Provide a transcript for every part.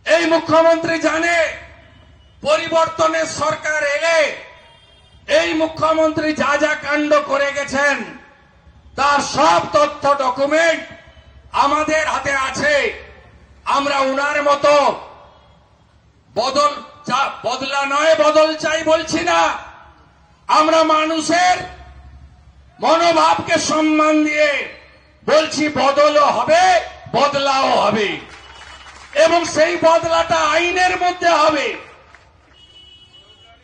এই মুখ্যমন্ত্রী জানে পরিবর্তনের সরকার এলে এই মুখ্যমন্ত্রী যা যা কাণ্ড করে গেছেন তার সব তথ্য ডকুমেন্ট আমাদের হাতে আছে। আমরা উনার মতো বদলা নয় বদল চাই বলছি না। আমরা মানুষের মনোভাবকে সম্মান দিয়ে বলছি বদলও হবে, বদলাও হবে, এবং সেই বদলাটা আইনের মধ্যে হবে।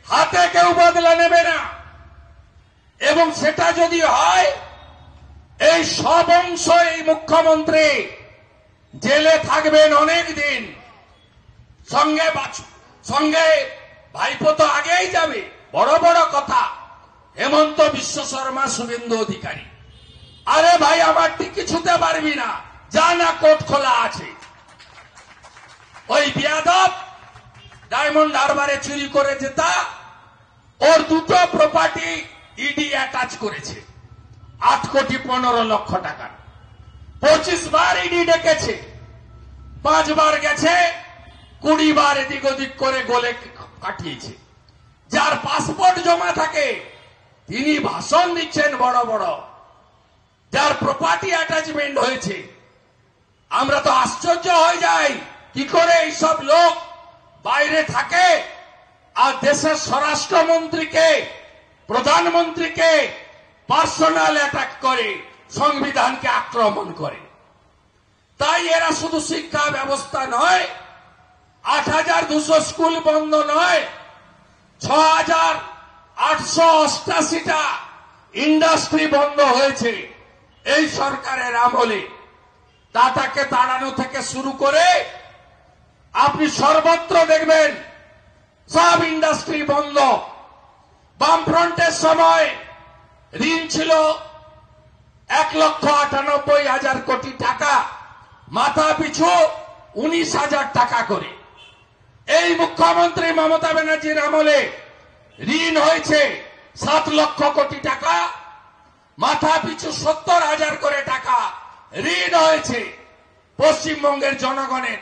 হাতে কেউ বদলা নেবে না। এবং সেটা যদি হয়, এই সব অংশ এই মুখ্যমন্ত্রী জেলে থাকবেন অনেক দিন। সঙ্গে ভাইপো তো আগেই যাবে। বড় বড় কথা। হেমন্ত বিশ্ব শর্মা, শুভেন্দু অধিকারী, আরে ভাই আমার টিকি ছুতে পারবি না, যা না কোর্ট খোলা আছে। ওই বিয়াদব ডায়মন্ড হারবারে চুরি করে যেতা, ওর দুটো প্রপার্টি ইডি অ্যাটাচ করেছে 8,15,00,000 টাকা। 25 বার ইডি ডেকেছে, 5 বার গেছে, 20 বার এদিক ওদিক করে গোলে কাটিয়েছে। যার পাসপোর্ট জমা থাকে তিনি ভাষণ দিচ্ছেন বড় বড়, যার প্রপার্টি অ্যাটাচমেন্ট হয়েছে। আমরা তো আশ্চর্য হয়ে যাই কি করে এইসব লোক বাইরে থাকে আর দেশের স্বরাষ্ট্রমন্ত্রীকে, প্রধানমন্ত্রীকে পার্সোনাল অ্যাটাক করে, সংবিধানকে আক্রমণ করে। তাই এরা শুধু শিক্ষা ব্যবস্থা নয়, 8,200 স্কুল বন্ধ নয়, 6,888টা ইন্ডাস্ট্রি বন্ধ হয়েছে এই সরকারের আমলে। টাটাকে তাড়ানো থেকে শুরু করে আপনি সর্বত্র দেখবেন সব ইন্ডাস্ট্রি বন্ধ। বামফ্রন্টের সময় ঋণ ছিল 1,98,000 কোটি টাকা, মাথা পিছু 19,000 টাকা করে। এই মুখ্যমন্ত্রী মমতা ব্যানার্জির আমলে ঋণ হয়েছে 7 লক্ষ কোটি টাকা, মাথা পিছু 70,000 করে টাকা ঋণ হয়েছে পশ্চিমবঙ্গের জনগণের।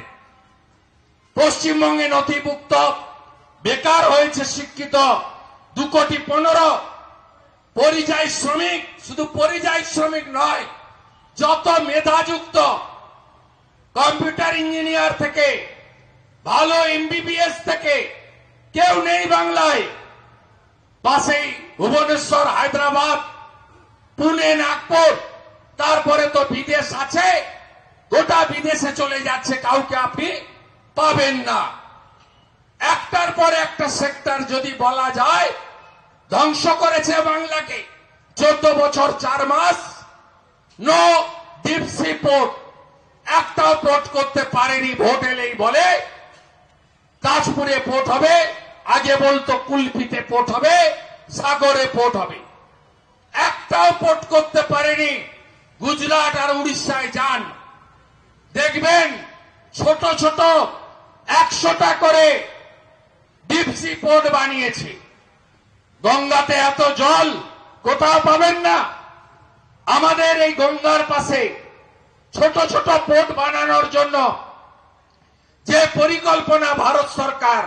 পশ্চিমবঙ্গে নথিভুক্ত বেকার হয়েছে শিক্ষিত 2,15,00,000। পরিযায়ী শ্রমিক, শুধু পরিযায়ী শ্রমিক নয়, যত মেধাযুক্ত কম্পিউটার ইঞ্জিনিয়ার থেকে ভালো MBBS থেকে কেউ নেই বাংলায়। পাশেই ভুবনেশ্বর, হায়দ্রাবাদ, পুনে, নাগপুর, তারপরে তো বিদেশ আছে। গোটা বিদেশে চলে যাচ্ছে, কাউকে আপনি পাবেন না। একটার পর একটা সেক্টর যদি বলা যায় ধ্বংস করেছে বাংলাকে। 14 বছর 4 মাস নো ডিপ সি পোর্ট, একটাও পোর্ট করতে পারেনি। ভোট এলেই বলে তাজপুরে পোর্ট হবে, আগে বলতো কুলপিতে পোর্ট হবে, সাগরে পোর্ট হবে। একটাও পোর্ট করতে পারেনি। গুজরাট আর উড়িষ্যায় যান, দেখবেন ছোট ছোট 100টা করে ডিপ সি পোর্ট বানিয়েছে। গঙ্গাতে এত জল কোথাও পাবেন না। আমাদের এই গঙ্গার পাশে ছোট ছোট পোর্ট বানানোর জন্য যে পরিকল্পনা ভারত সরকার,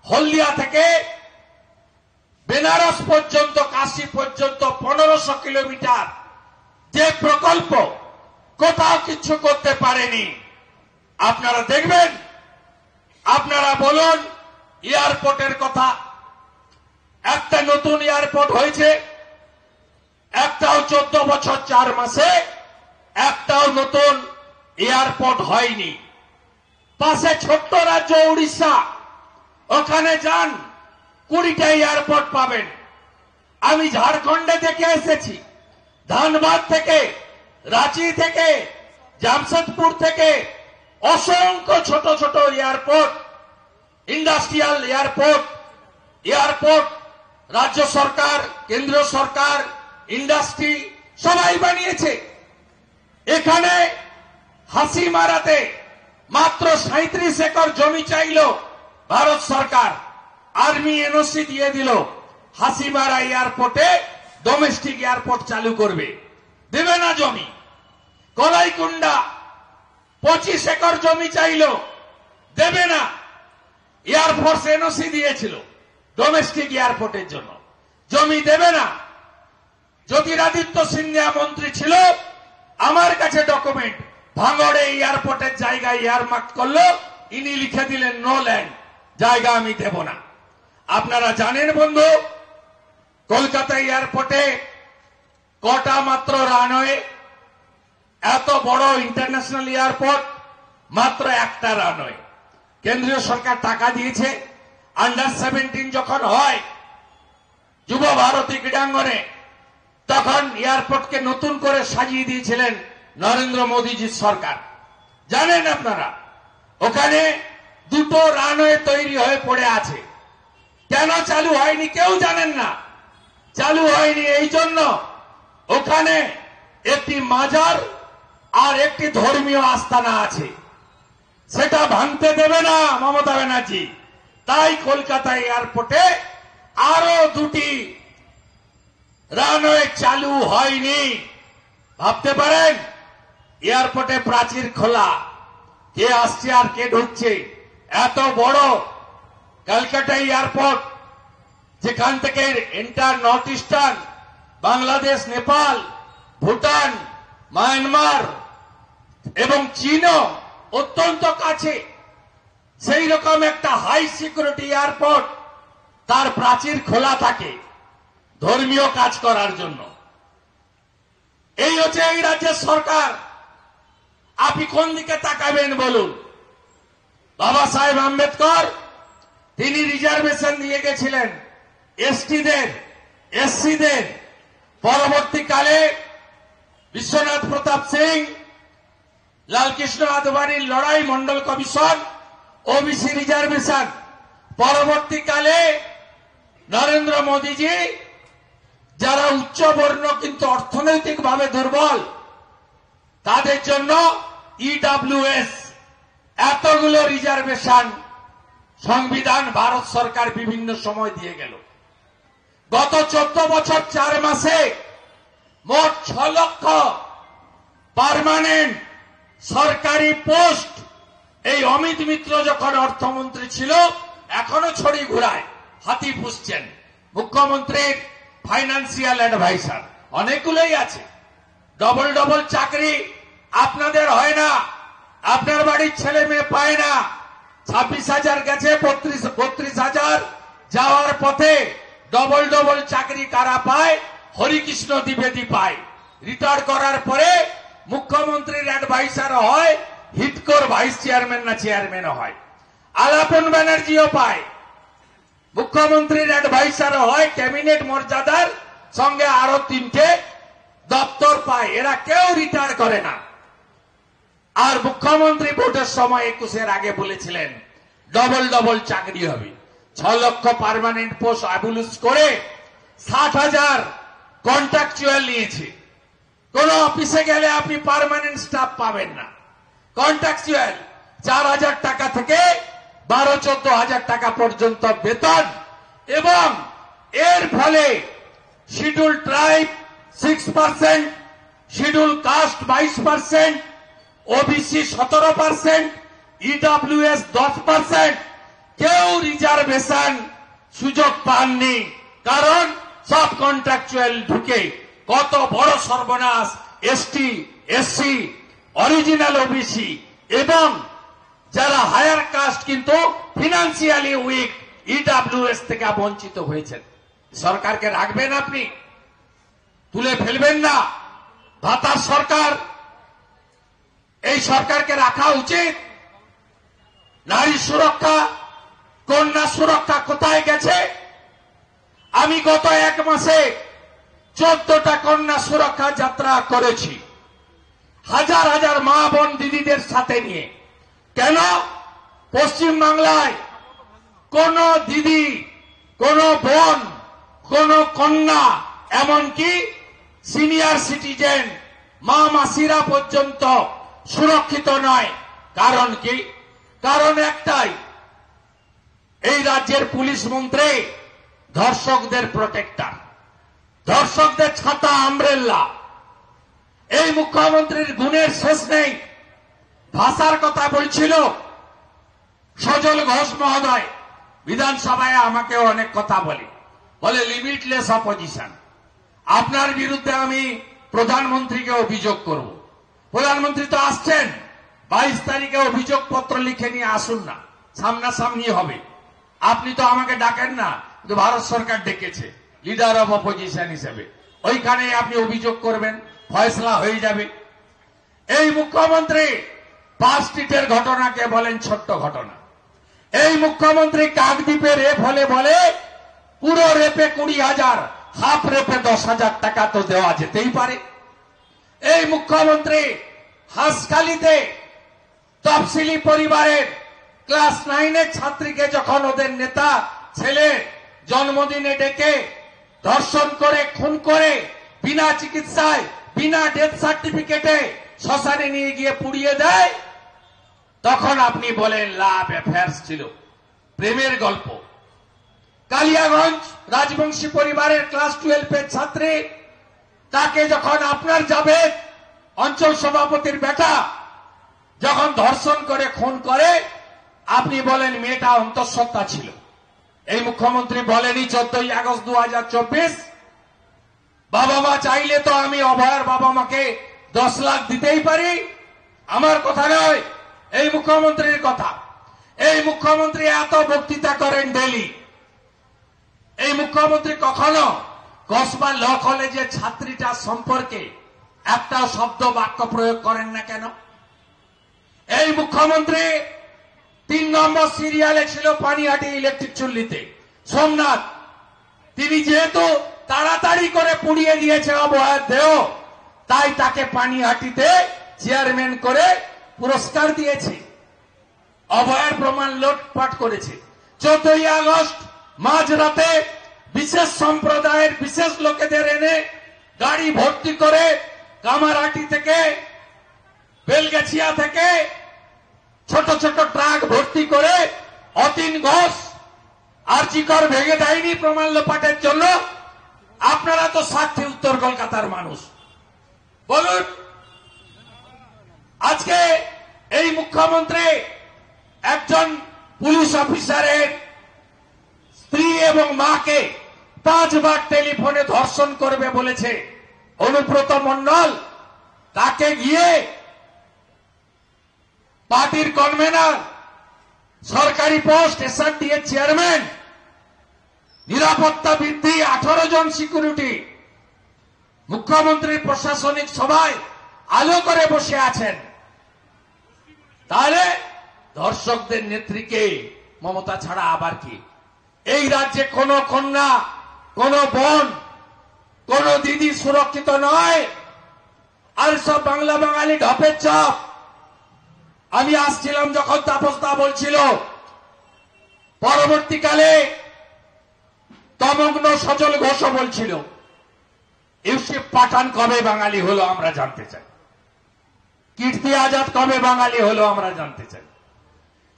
হলদিয়া থেকে বেনারস পর্যন্ত, কাশী পর্যন্ত 1500 কিলোমিটার যে প্রকল্প, কোথাও কিছু করতে পারেনি। আপনারা দেখবেন, আপনারা বলুন এয়ারপোর্টের কথা। একটা নতুন এয়ারপোর্ট হয়েছে, একটাও 14 বছর 4 মাসে একটাও নতুন এয়ারপোর্ট হয়নি। পাশে ছোট্ট রাজ্য উড়িষ্যা, ওখানে যান 20টা এয়ারপোর্ট পাবেন। আমি ঝাড়খণ্ডে দেখে এসেছি, ধানবাদ থেকে, রাঁচি থেকে, জামশেদপুর থেকে অসংখ্য ছোট ছোট এয়ারপোর্ট, ইন্ডাস্ট্রিয়াল এয়ারপোর্ট রাজ্য সরকার, কেন্দ্র সরকার, ইন্ডাস্ট্রি সবাই বানিয়েছে। এখানে হাসিমারাতে মাত্র 37 একর জমি চাইল ভারত সরকার, আর্মি এনওসি দিয়ে দিল। হাসিমারা এয়ারপোর্টে ডোমেস্টিক এয়ারপোর্ট চালু করবে, দেবে না জমি। কলাইকুণ্ডা 25 একর জমি চাইল, দেবে না। এয়ারফোর্স এনওসি দিয়েছিল ডোমেস্টিক এয়ারপোর্টের জন্য, জমি দেবে না। জ্যোতিরাদিত্য সিন্ধিয়া মন্ত্রী ছিল, আমার কাছে ডকুমেন্ট, ভাঙড়ে এয়ারপোর্টের জায়গায় এয়ারমার্ক করলো, ইনি লিখে দিলেন নো ল্যান্ড, জায়গা আমি দেব না। আপনারা জানেন বন্ধু, কলকাতা এয়ারপোর্টে কটা মাত্র রানওয়ে? এত বড় ইন্টারন্যাশনাল এয়ারপোর্ট, মাত্র একটা রানওয়ে। কেন্দ্রীয় সরকার টাকা দিয়েছে। আন্ডার 17 যখন হয় যুব ভারতী ক্রীড়াঙ্গনে, তখন এয়ারপোর্টকে নতুন করে সাজিয়ে দিয়েছিলেন নরেন্দ্র মোদীজির সরকার। জানেন আপনারা, ওখানে দুটো রানওয়ে তৈরি হয়ে পড়ে আছে। কেন চালু হয়নি কেউ জানেন না। চালু হয়নি এই জন্য ওখানে একটি মাজার আর একটি ধর্মীয় আস্তানা আছে, সেটা ভাঙতে দেবে না মমতা ব্যানার্জি। তাই কলকাতা এয়ারপোর্টে আরো দুটি রানওয়ে চালু হয়নি। ভাবতে পারেন, এয়ারপোর্টে প্রাচীর খোলা, কে আসছে আর কে ঢুকছে। এত বড় কলকাতা এয়ারপোর্ট, যেখান থেকে enter north eastern, Bangladesh, Nepal, Bhutan, Myanmar এবং চীনও অত্যন্ত কাছে, সেই রকম একটা হাই সিকিউরিটি এয়ারপোর্ট, তার প্রাচীর খোলা থাকে ধর্মীয় কাজ করার জন্য। এই হচ্ছে এই রাজ্যের সরকার। আপনি কোন দিকে তাকাবেন বলুন? বাবা সাহেব আম্বেদকর তিনি রিজার্ভেশন দিয়ে গেছিলেন এসটিদের, এসসিদের। পরবর্তীকালে বিশ্বনাথ প্রতাপ সিং, লালকৃষ্ণ আদবানির লড়াই, মন্ডল কমিশন, ওবিসি রিজার্ভেশন। পরবর্তীকালে নরেন্দ্র মোদীজি যারা উচ্চ বর্ণ কিন্তু অর্থনৈতিকভাবে দুর্বল, তাদের জন্য ইডব্লিউএস, এতগুলো রিজার্ভেশন সংবিধান ভারত সরকার বিভিন্ন সময় দিয়ে গেল। গত 14 বছর 4 মাসে মোট 6 লক্ষ পার্মানেন্ট সরকারি পোস্ট এই অমিত মিত্র যখন অর্থমন্ত্রী ছিল এখনো ছড়ি ঘুরায়, হাতি পুষছেন। মুখ্যমন্ত্রীর ফাইন্যান্সিয়াল অ্যাডভাইসার অনেকগুলোই আছে। ডবল ডবল চাকরি আপনাদের হয় না, আপনার বাড়ির ছেলে মেয়ে পায় না। 26,000 গেছে, 32,000 যাওয়ার পথে ডবল ডবল চাকরি কারা পায়? হরিকৃষ্ণ দ্বিবেদী পায়। রিটায়ার করার পরে মুখ্যমন্ত্রীর অ্যাডভাইসার হয়, হিটকোর ভাইস চেয়ারম্যান না চেয়ারম্যান হয়। আলাপন ব্যানার্জিও পায়, মুখ্যমন্ত্রীর অ্যাডভাইসার হয়, ক্যাবিনেট মর্যাদার সঙ্গে আরো 3টে দপ্তর পায়। এরা কেউ রিটায়ার করে না। আর মুখ্যমন্ত্রী ভোটের সময় 21-এর আগে বলেছিলেন ডবল ডবল চাকরি হবে। 6 লক্ষ পার্মানেন্ট পোস্ট অ্যাবলিশ করে 60,000 কন্ট্রাকচুয়াল নিয়েছে। কোন অফিসে গেলে আপনি পার্মানেন্ট স্টাফ পাবেন না। কন্ট্রাকচুয়াল 4,000 টাকা থেকে 12-14,000 টাকা পর্যন্ত বেতন। এবং এর ফলে schedule tribe 6%, schedule caste 22%, OBC 17%, EWS 10%। কেউ রিজার্ভেশন সুযোগ পাননি, কারণ সব কন্ট্রাকচুয়াল ঢুকে। কত বড় সর্বনাশ! এসটি, এসসি, অরিজিনাল ওবিসি এবং যারা হায়ার কাস্ট কিন্তু ফিনান্সিয়ালি উইক, ইডব্লিউএস থেকে বঞ্চিত হয়েছেন। সরকারকে রাখবেন আপনি, তুলে ফেলবেন না। ভাতার সরকার, এই সরকারকে রাখা উচিত। নারী সুরক্ষা, কন্যা সুরক্ষা কোথায় গেছে? আমি গত 1 মাসে 14টা কন্যা সুরক্ষা যাত্রা করেছি, হাজার হাজার মা বোন দিদিদের সাথে নিয়ে। কেন? পশ্চিম বাংলায় কোন দিদি, কোন বোন, কোন কন্যা, এমনকি সিনিয়র সিটিজেন মা মাসিরা পর্যন্ত সুরক্ষিত নয়। কারণ কি? কারণ একটাই, এই রাজ্যের পুলিশ মন্ত্রী ধর্ষকদের প্রোটেক্টর, ধর্ষকদের ছাতা আমব্রেল্লা। এই মুখ্যমন্ত্রীর গুণের শেষ নেই। ভাষার কথা বলছিল, সজল ঘোষ মহোদয় বিধানসভায় আমাকেও অনেক কথা বলে লিমিটলেস অপোজিশন। আপনার বিরুদ্ধে আমি প্রধানমন্ত্রীকে অভিযোগ করব। প্রধানমন্ত্রী তো আসছেন, 22 তারিখে অভিযোগ পত্র লিখে নিয়ে আসুন না, সামনাসামনি হবে। আপনি তো আমাকে ডাকেন না, কিন্তু ভারত সরকার ডেকেছে লিডার অব অপোজিশন হিসেবে। ওইখানে আপনি অভিযোগ করবেন, ফয়সলা হয়ে যাবে। এই মুখ্যমন্ত্রী পার্ক স্ট্রিটের ঘটনাকে বলেন ছোট্ট ঘটনা। এই মুখ্যমন্ত্রী কাকদ্বীপে রেপ হলে বলে পুরো রেপে 20,000, হাফ রেপে 10,000 টাকা তো দেওয়া যেতেই পারে। এই মুখ্যমন্ত্রী হাঁসখালিতে তফসিলি পরিবারের ক্লাস 9-এর ছাত্রীকে যখন ওদের নেতা ছেলে জন্মদিনে ডেকে ধর্ষণ করে খুন করে বিনা চিকিৎসায় বিনা ডেথ সার্টিফিকেটে শ্মশানে নিয়ে গিয়ে পুড়িয়ে দেয়, তখন আপনি বলেন লাভ অ্যাফেয়ার্স ছিল, প্রেমের গল্প। কালিয়াগঞ্জ রাজবংশী পরিবারের ক্লাস 12-এর ছাত্রী, তাকে যখন আপনার জাভেদ অঞ্চল সভাপতির বেটা যখন ধর্ষণ করে খুন করে, আপনি বলেন মেয়েটা অন্তঃসত্ত্বা ছিল। এই মুখ্যমন্ত্রী বলেনি 14ই আগস্ট 2024 বাবা মা চাইলে তো আমি অভয়ের বাবা মাকে 10 লাখ দিতেই পারি। আমার কথা নয়, এই মুখ্যমন্ত্রীর কথা। এই মুখ্যমন্ত্রী এত বক্তৃতা করেন ডেলি। এই মুখ্যমন্ত্রী কখনো কসবা ল কলেজের ছাত্রীটা সম্পর্কে একটা শব্দ বাক্য প্রয়োগ করেন না কেন? এই মুখ্যমন্ত্রী 3 নম্বর সিরিয়ালে ছিল পানিহাটি ইলেকট্রিক চুল্লিতে সোমনাথ। তিনি যেহেতু তাড়াতাড়ি করে পুড়িয়ে দিয়েছে অভয়ের দেহ, তাই তাকে পানিহাটিতে চেয়ারম্যান করে পুরস্কার দিয়েছে। অভয়ের প্রমাণ লোটপাট করেছে। 14ই আগস্ট মাঝরাতে বিশেষ সম্প্রদায়ের বিশেষ লোকেদের এনে গাড়ি ভর্তি করে কামারহাটি থেকে বেলগাছিয়া থেকে ছোট ছোট ট্রাক ভর্তি করে অতীন ঘোষ আরজিকর ভেঙে দেয়নি প্রমাণ লোপাটের জন্য। আপনারা তো সাক্ষী উত্তর কলকাতার মানুষ। বলুন, আজকে এই মুখ্যমন্ত্রী একজন পুলিশ অফিসারের স্ত্রী এবং মাকে 5 বার টেলিফোনে ধর্ষণ করবে বলেছে অনুব্রত মণ্ডল। তাকে গিয়ে পার্টির কনভেনার, সরকারি পোস্ট, এসআরডিএ চেয়ারম্যান, নিরাপত্তা বৃদ্ধি, 18 জন সিকিউরিটি, মুখ্যমন্ত্রীর প্রশাসনিক সভায় আলো করে বসে আছেন। তাহলে ধর্ষকদের নেত্রীকে মমতা ছাড়া আবার কি? এই রাজ্যে কোন কন্যা, কোন বোন, কোন দিদি সুরক্ষিত নয়। আর সব বাংলা বাঙালি ঢপের চাপ। আমি আসছিলাম যখন তাপসদা বলছিল পরবর্তীকালে তমগ্ন সজল ঘোষ বলছিল ইউসুফ পাঠান কবে বাঙালি হলো আমরা জানতে চাই, কীর্তি আজাদ কবে বাঙালি হলো আমরা জানতে চাই,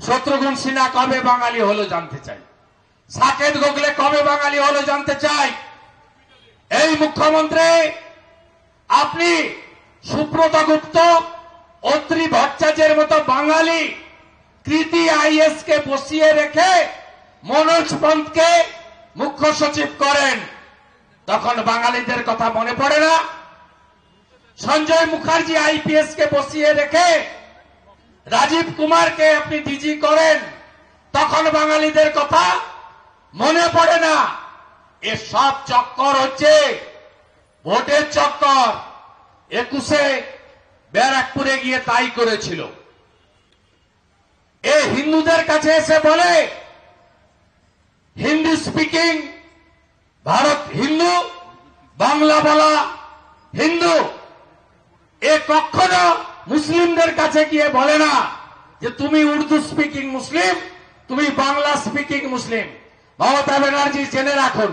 শত্রুঘ্ন সিনহা কবে বাঙালি হলো জানতে চাই, সাকেত গোখলে কবে বাঙালি হলো জানতে চাই। এই মুখ্যমন্ত্রী আপনি সুব্রত গুপ্ত, অত্রি ভট্টাচার্যের মতো বাঙালি কৃতি আইএস কে বসিয়ে রেখে মনোজ পন্তকে মুখ্য সচিব করেন, তখন বাঙালিদের কথা মনে পড়ে না? সঞ্জয় মুখার্জি আইপিএস কে বসিয়ে রেখে রাজীব কুমারকে আপনি ডিজি করেন, তখন বাঙালিদের কথা মনে পড়ে না? এসব চক্কর হচ্ছে ভোটের চক্কর। 21-এ ব্যারাকপুরে গিয়ে তাই করেছিল। এ হিন্দুদের কাছে এসে বলে হিন্দি স্পিকিং ভারত হিন্দু, বাংলা বলা হিন্দু। এ কখনো মুসলিমদের কাছে গিয়ে বলে না যে তুমি উর্দু স্পিকিং মুসলিম, তুমি বাংলা স্পিকিং মুসলিম। মমতা ব্যানার্জি জেনে রাখুন,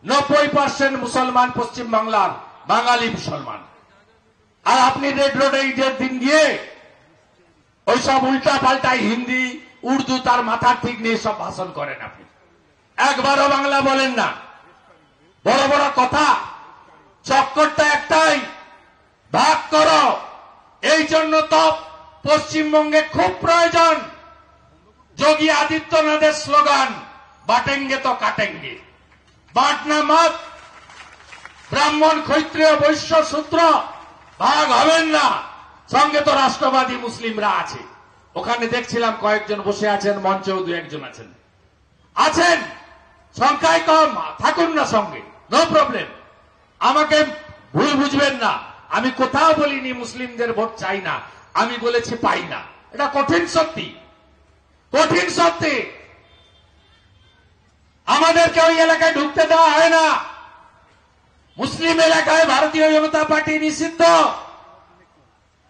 90% মুসলমান পশ্চিম বাংলার বাঙালি মুসলমান। আর আপনি রেড রোডে ঈদের দিন গিয়ে ওইসব উল্টা পাল্টাই হিন্দি উর্দু তার মাথা ঠিক নিয়ে সব ভাষণ করেন। আপনি একবারও বাংলা বলেন না। বড় বড় কথা, চক্করটা একটাই, ভাগ করো। এই জন্য তো পশ্চিমবঙ্গে খুব প্রয়োজন যোগী আদিত্যনাথের স্লোগান বাটেঙ্গে তো কাটেঙ্গে, বাঁটনা মত, ব্রাহ্মণ ক্ষত্রিয় বৈশ্য শূদ্র ভাগ হবেন না, সঙ্গে তো রাষ্ট্রবাদী মুসলিমরা আছে। ওখানে দেখছিলাম কয়েকজন বসে আছেন, মঞ্চেও দু একজন আছেন, সংখ্যায় কম, থাকুন না সঙ্গে, নো প্রবলেম। আমাকে ভুল বুঝবেন না, আমি কোথাও বলিনি মুসলিমদের ভোট চাই না, আমি বলেছি পাই না। এটা কঠিন সত্যি, কঠিন সত্যি। আমাদেরকে ওই এলাকায় ঢুকতে দেওয়া হয় না। মুসলিম এলাকায় ভারতীয় জনতা পার্টি নিষিদ্ধ।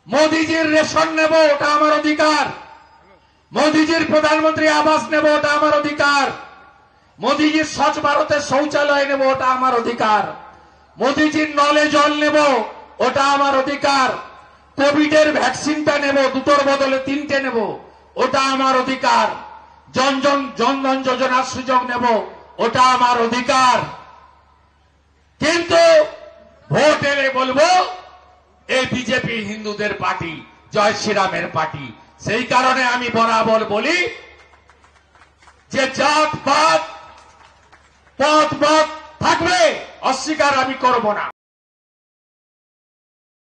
মোদিজির রেশন নেব, ওটা আমার অধিকার। মোদিজির প্রধানমন্ত্রী আবাস নেব, ওটা আমার অধিকার। মোদিজির স্বচ্ছ ভারতের শৌচালয় নেব, ওটা আমার অধিকার। মোদিজির নলে জল নেব, ওটা আমার অধিকার। কোভিডের ভ্যাকসিনটা নেব, দুটোর বদলে 3টে নেব, ওটা আমার অধিকার। জনধন যোজনার সুযোগ নেব, ওটা আমার অধিকার। কিন্তু ভোট এলে বলবো এই বিজেপি হিন্দুদের পার্টি, জয় শ্রীরামের পার্টি। সেই কারণে আমি বরাবর বলি যে জাত পাত পথ থাকবে, অস্বীকার আমি করব না।